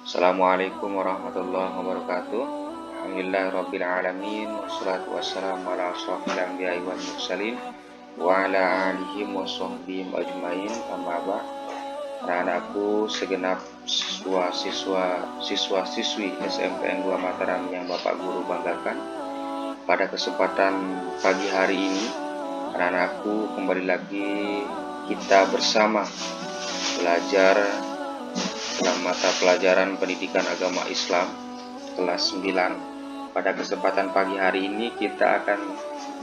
Assalamualaikum warahmatullahi wabarakatuh. Alhamdulillahirrabbilalamin. Wassalatu wassalamu ala ashrafil anbiya'i wal mursalin wa ala alihi wa sahbihi ajmain. Amma ba'd. Anak-anakku segenap siswa-siswi SMPN 2 Mataram yang Bapak Guru banggakan. Pada kesempatan pagi hari ini, anak-anakku kembali lagi kita bersama belajar dalam mata pelajaran pendidikan agama Islam kelas 9. Pada kesempatan pagi hari ini kita akan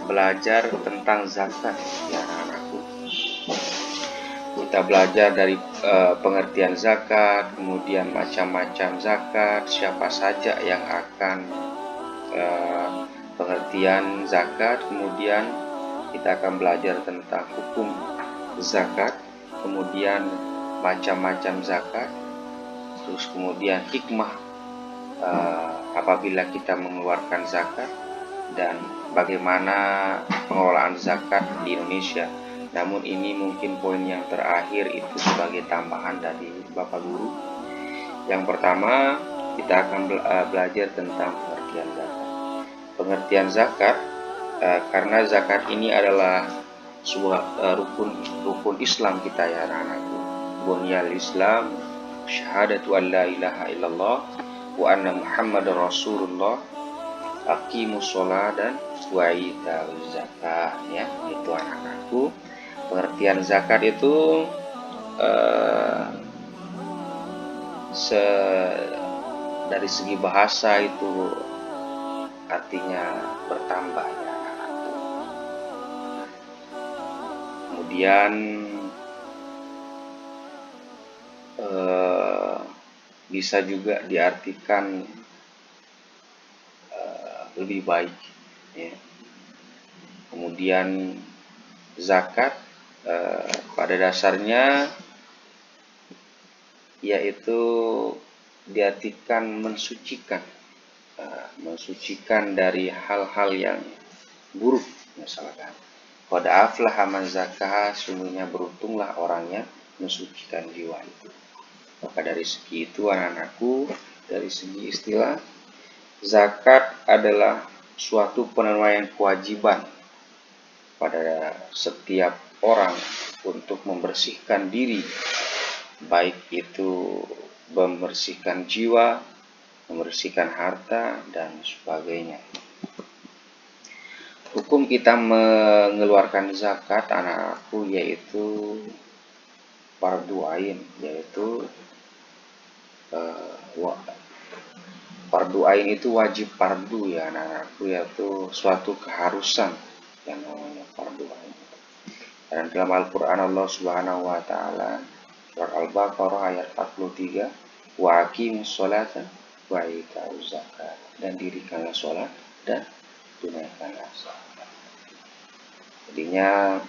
belajar tentang zakat ya anak-anakku. Kita belajar dari pengertian zakat, kemudian macam-macam zakat, siapa saja yang akan pengertian zakat, kemudian kita akan belajar tentang hukum zakat, kemudian macam-macam zakat, terus kemudian hikmah apabila kita mengeluarkan zakat, dan bagaimana pengelolaan zakat di Indonesia. Namun ini mungkin poin yang terakhir itu sebagai tambahan dari Bapak Guru. Yang pertama kita akan belajar tentang pengertian zakat. Pengertian zakat karena zakat ini adalah sebuah rukun Islam kita ya anak-anakku. Bunyal Islam syahadatu an la ilaha illallah wa anna Muhammadar Rasulullah, aqimus sholat dan wa itauz zakat ya. Itu anak-anakku. Pengertian zakat itu dari segi bahasa itu artinya bertambah ya anak-anakku. Kemudian bisa juga diartikan lebih baik ya. Kemudian zakat pada dasarnya yaitu diartikan mensucikan dari hal-hal yang buruk. Misalkan qad aflaha man zakkaha, sungguhnya beruntunglah orangnya mensucikan jiwa itu. Maka dari segi itu anak-anakku, dari segi istilah, zakat adalah suatu penunaian kewajiban pada setiap orang untuk membersihkan diri, baik itu membersihkan jiwa, membersihkan harta, dan sebagainya. Hukum kita mengeluarkan zakat anak-anakku yaitu fardu ain, yaitu fardu ain itu wajib fardu ya anak-anakku, yaitu suatu keharusan yang namanya fardu ain. Dan dalam Al-Quran Allah Subhanahu wa Ta'ala surat Al-Baqarah ayat 43, wa aqimus sholata wa itauz zakat, dan dirikanlah sholat dan tunaikanlah zakat. Jadinya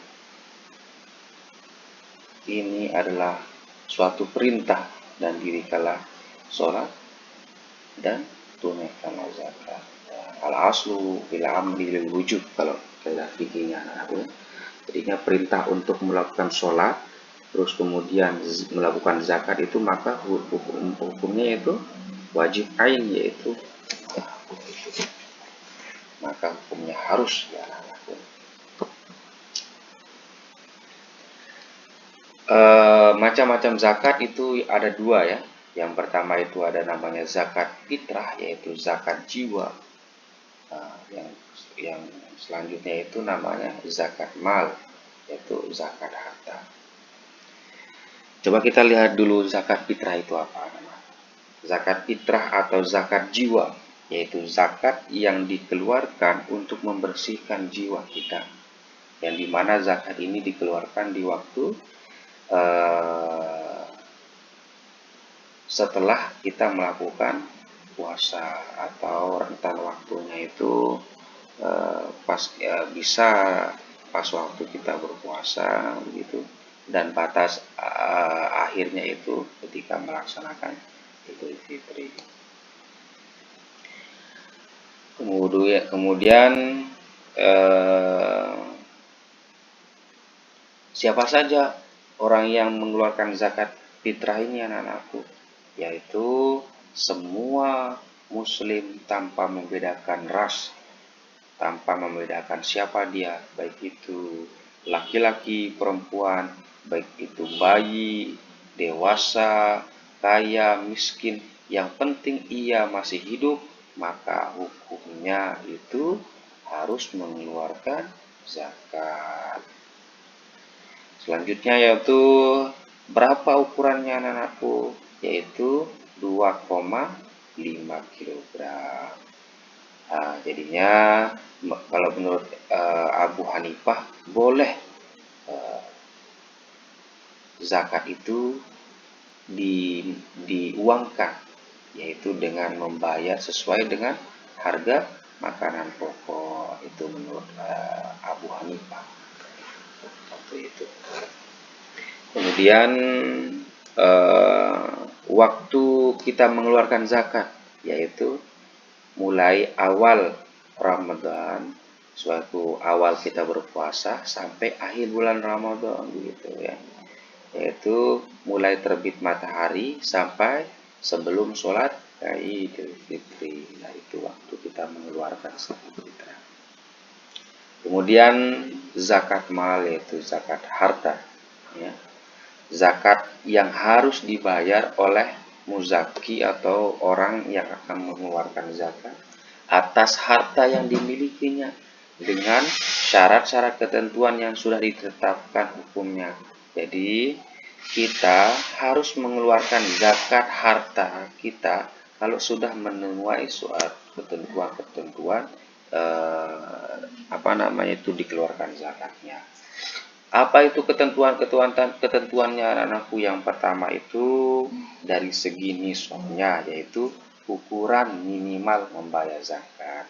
ini adalah suatu perintah, dan dirikanlah sholat dan tunaikanlah zakat. Al-aslu fil amri lil wujub kalau kita fikihnya anak-anakku. Jadinya perintah untuk melakukan sholat, terus kemudian melakukan zakat itu maka hukumnya itu wajib ain, yaitu maka hukumnya harus ya anak-anakku. Macam-macam zakat itu ada dua ya. Yang pertama itu ada namanya zakat fitrah, yaitu zakat jiwa. Yang selanjutnya itu namanya zakat mal, yaitu zakat harta. Coba kita lihat dulu zakat fitrah itu apa. Zakat fitrah atau zakat jiwa, yaitu zakat yang dikeluarkan untuk membersihkan jiwa kita, yang dimana zakat ini dikeluarkan di waktu setelah kita melakukan puasa, atau rentan waktunya itu bisa pas waktu kita berpuasa begitu, dan batas akhirnya itu ketika melaksanakan Idul Fitri. Kemudian siapa saja orang yang mengeluarkan zakat fitrah ini anak-anakku? yaitu semua muslim tanpa membedakan ras, tanpa membedakan siapa dia, baik itu laki-laki, perempuan, baik itu bayi, dewasa, kaya, miskin, yang penting ia masih hidup, maka hukumnya itu harus mengeluarkan zakat. Selanjutnya yaitu berapa ukurannya anak-anakku? Yaitu 2,5 kilogram. Nah, jadinya kalau menurut Abu Hanifah boleh uh, zakat itu diuangkan, yaitu dengan membayar sesuai dengan harga makanan pokok. Itu menurut Abu Hanifah waktu itu. Kemudian waktu kita mengeluarkan zakat, yaitu mulai awal Ramadan, suatu awal kita berpuasa sampai akhir bulan Ramadan gitu ya. Yaitu mulai terbit matahari sampai sebelum sholat Idul Fitri. Nah, itu waktu kita mengeluarkan zakat fitrah. Kemudian zakat mal, yaitu zakat harta ya. Zakat yang harus dibayar oleh muzaki atau orang yang akan mengeluarkan zakat atas harta yang dimilikinya dengan syarat-syarat ketentuan yang sudah ditetapkan hukumnya. Jadi kita harus mengeluarkan zakat harta kita kalau sudah memenuhi suatu ketentuan-ketentuan itu dikeluarkan zakatnya. Apa itu ketentuannya anak-anakku? Yang pertama itu dari segi nisabnya, yaitu ukuran minimal membayar zakat.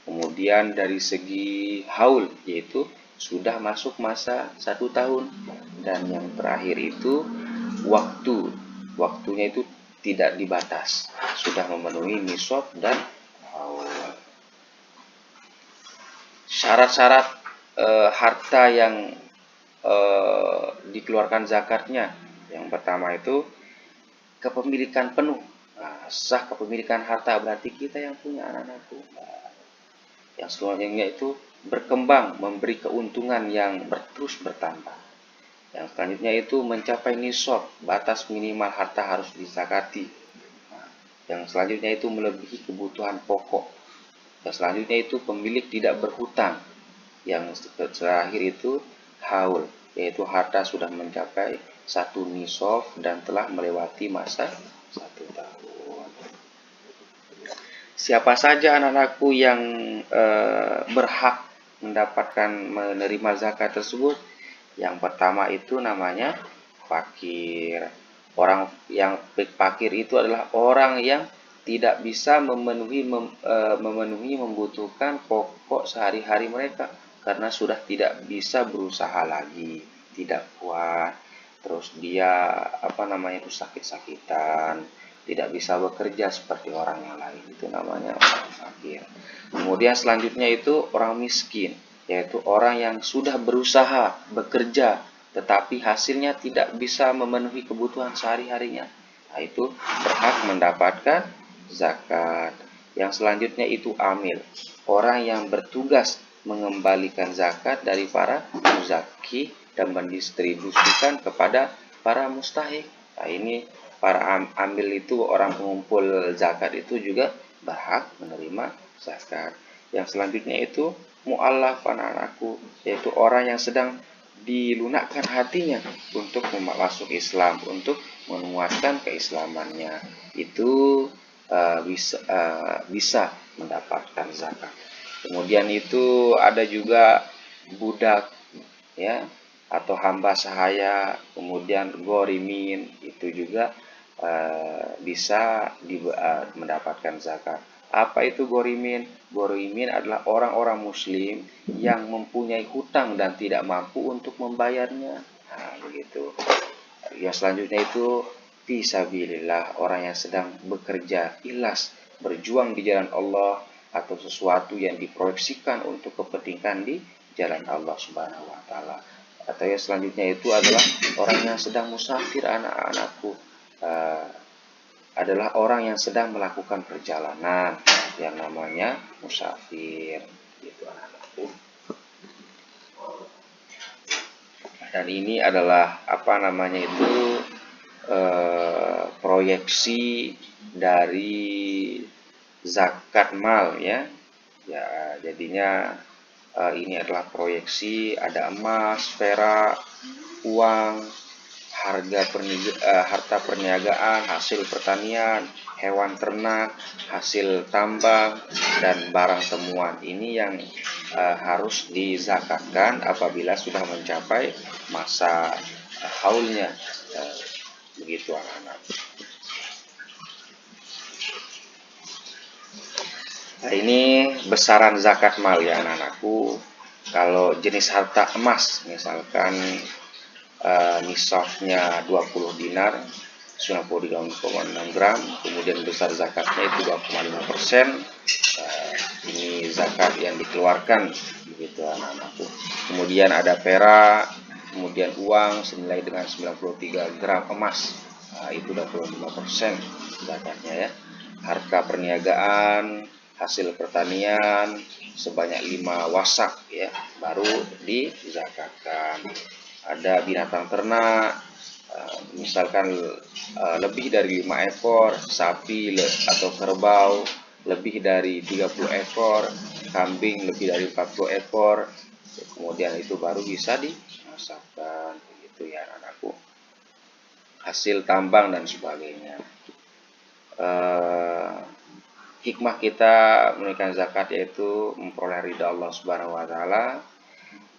Kemudian dari segi haul, yaitu sudah masuk masa 1 tahun. Dan yang terakhir itu waktunya itu tidak dibatas, sudah memenuhi nisab dan haul. Syarat-syarat harta yang dikeluarkan zakatnya, yang pertama itu kepemilikan penuh. Nah, sah kepemilikan harta berarti kita yang punya anak-anakku. Yang selanjutnya itu berkembang, memberi keuntungan yang terus bertambah. Yang selanjutnya itu mencapai nisab, batas minimal harta harus dizakati. Nah, yang selanjutnya itu melebihi kebutuhan pokok. Yang selanjutnya itu pemilik tidak berhutang. Yang terakhir itu haul, yaitu harta sudah mencapai 1 nisab dan telah melewati masa 1 tahun. Siapa saja anak-anakku yang berhak mendapatkan menerima zakat tersebut? Yang pertama itu namanya fakir. Orang yang fakir itu adalah orang yang tidak bisa memenuhi membutuhkan pokok sehari-hari mereka karena sudah tidak bisa berusaha lagi, tidak kuat, terus dia itu sakit-sakitan, tidak bisa bekerja seperti orang yang lain, itu namanya orang fakir. Kemudian selanjutnya itu orang miskin, yaitu orang yang sudah berusaha bekerja tetapi hasilnya tidak bisa memenuhi kebutuhan sehari-harinya. Nah, itu berhak mendapatkan zakat. Yang selanjutnya itu amil, orang yang bertugas mengembalikan zakat dari para muzaki dan mendistribusikan kepada para mustahik. Nah, ini para amil itu orang pengumpul zakat itu juga berhak menerima zakat. Yang selanjutnya itu mu'allafan anakku, yaitu orang yang sedang dilunakkan hatinya untuk masuk Islam, untuk menguatkan keislamannya, itu bisa mendapatkan zakat. Kemudian itu ada juga budak ya, atau hamba sahaya, kemudian gorimin, itu juga bisa mendapatkan zakat. Apa itu gorimin? Gorimin adalah orang-orang muslim yang mempunyai hutang dan tidak mampu untuk membayarnya. Nah, begitu. Yang selanjutnya itu fisabilillah, orang yang sedang bekerja ikhlas, berjuang di jalan Allah atau sesuatu yang diproyeksikan untuk kepentingan di jalan Allah Subhanahu wa taala. Atau yang selanjutnya itu adalah orang yang sedang musafir anak-anakku. adalah orang yang sedang melakukan perjalanan yang namanya musafir, gitu anak-anakku. Dan ini adalah apa namanya itu proyeksi dari zakat mal ya. Ya, jadinya ini adalah proyeksi, ada emas, perak, uang, harta perniagaan, hasil pertanian, hewan ternak, hasil tambang, dan barang temuan. Ini yang harus dizakatkan apabila sudah mencapai masa haulnya. Begitu anak-anak. Nah, ini besaran zakat mal ya anak-anakku. Kalau jenis harta emas, misalkan nisabnya 20 dinar, 93,6 gram, kemudian besar zakatnya itu 2,5%. Ini zakat yang dikeluarkan, begitu anak-anakku. Kemudian ada perak, kemudian uang senilai dengan 93 gram emas, itu 25% zakatnya ya. Harta perniagaan, hasil pertanian sebanyak 5 wasak ya, baru dizakatkan. Ada binatang ternak, misalkan lebih dari 5 ekor sapi atau kerbau, lebih dari 30 ekor kambing, lebih dari 40 ekor, kemudian itu baru bisa dimasakkan, begitu ya anakku. Hasil tambang dan sebagainya. Hikmah kita menunaikan zakat yaitu memperoleh ridha Allah Subhanahu wa taala,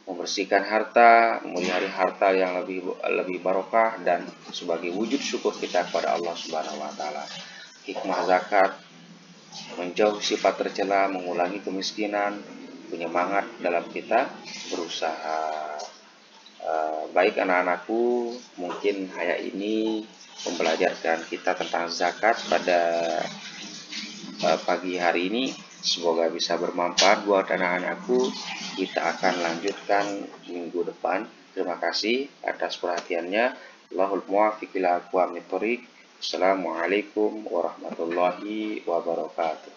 membersihkan harta, memelihara harta yang lebih barokah, dan sebagai wujud syukur kita kepada Allah Subhanahu wa taala. Hikmah zakat menjauh sifat tercela, mengurangi kemiskinan, penyemangat dalam kita berusaha. Baik anak-anakku, mungkin hayat ini membelajarkan kita tentang zakat pada pagi hari ini. Semoga bisa bermanfaat buat anak-anakku. Kita akan lanjutkan minggu depan. Terima kasih atas perhatiannya. Allahul muwaffiq ila aqwamit thoriq. Assalamualaikum warahmatullahi wabarakatuh.